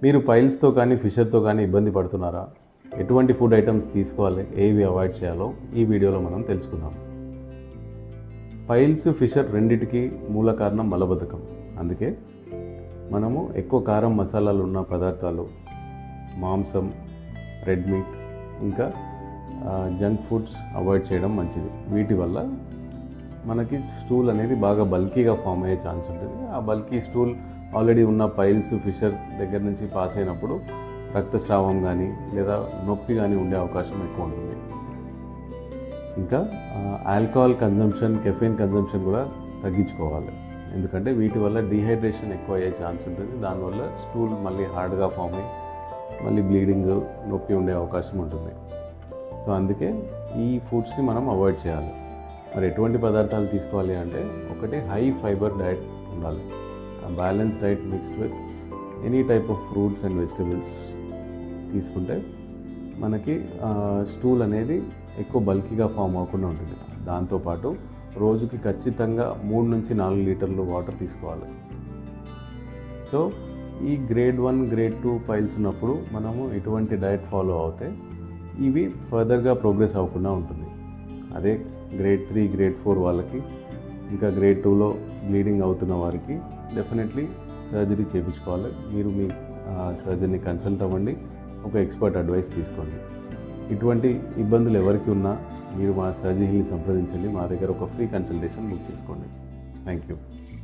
మీరు పైల్స్తో కానీ ఫిషర్తో కానీ ఇబ్బంది పడుతున్నారా? ఎటువంటి ఫుడ్ ఐటమ్స్ తీసుకోవాలి, ఏవి అవాయిడ్ చేయాలో ఈ వీడియోలో మనం తెలుసుకుందాం. పైల్స్, ఫిషర్ రెండిటికి మూల కారణం మలబద్ధకం. అందుకే మనము ఎక్కువ కారం, మసాలాలు ఉన్న పదార్థాలు, మాంసం, రెడ్ మీట్, ఇంకా జంక్ ఫుడ్స్ అవాయిడ్ చేయడం మంచిది. వీటి వల్ల మనకి స్టూల్ అనేది బాగా బల్కీగా ఫామ్ అయ్యే ఛాన్స్ ఉంటుంది. ఆ బల్కీ స్టూల్ ఆల్రెడీ ఉన్న పైల్స్, ఫిషర్ దగ్గర నుంచి పాస్ అయినప్పుడు రక్తస్రావం కానీ లేదా నొప్పి కానీ ఉండే అవకాశం ఎక్కువ ఉంటుంది. ఇంకా ఆల్కహాల్ కన్జంప్షన్, కెఫెయిన్ కన్జంప్షన్ కూడా తగ్గించుకోవాలి. ఎందుకంటే వీటి వల్ల డీహైడ్రేషన్ ఎక్కువ అయ్యే ఛాన్స్ ఉంటుంది. దానివల్ల స్టూల్ మళ్ళీ హార్డ్గా ఫామ్ అయ్యి మళ్ళీ బ్లీడింగ్, నొప్పి ఉండే అవకాశం ఉంటుంది. సో అందుకే ఈ ఫుడ్స్ని మనం అవాయిడ్ చేయాలి. మరి ఎటువంటి పదార్థాలు తీసుకోవాలి అంటే, ఒకటి హై ఫైబర్ డైట్ ఉండాలి. Balance diet mixed with any type of fruits and vegetables తీసుకుంటే మనకి స్టూల్ అనేది ఎక్కువ బల్కీగా ఫామ్ అవ్వకుండా ఉంటుంది. దాంతోపాటు రోజుకి ఖచ్చితంగా 3 నుంచి 4 లీటర్లు వాటర్ తీసుకోవాలి. సో ఈ గ్రేడ్ 1, గ్రేడ్ 2 పైల్స్ ఉన్నప్పుడు మనము ఎటువంటి డైట్ ఫాలో అవుతే ఇవి ఫర్దర్గా ప్రోగ్రెస్ అవ్వకుండా ఉంటుంది. అదే గ్రేడ్ 3, గ్రేడ్ 4 వాళ్ళకి, ఇంకా గ్రేడ్ 2లో బ్లీడింగ్ అవుతున్న వారికి డెఫినెట్లీ సర్జరీ చేయించుకోవాలి. మీరు మీ సర్జన్ని కన్సల్ట్ అవ్వండి, ఒక ఎక్స్పర్ట్ అడ్వైస్ తీసుకోండి. ఇటువంటి ఇబ్బందులు ఎవరికి ఉన్నా మీరు మా సర్జరీని సంప్రదించండి. మా దగ్గర ఒక ఫ్రీ కన్సల్టేషన్ బుక్ చేసుకోండి. Thank you.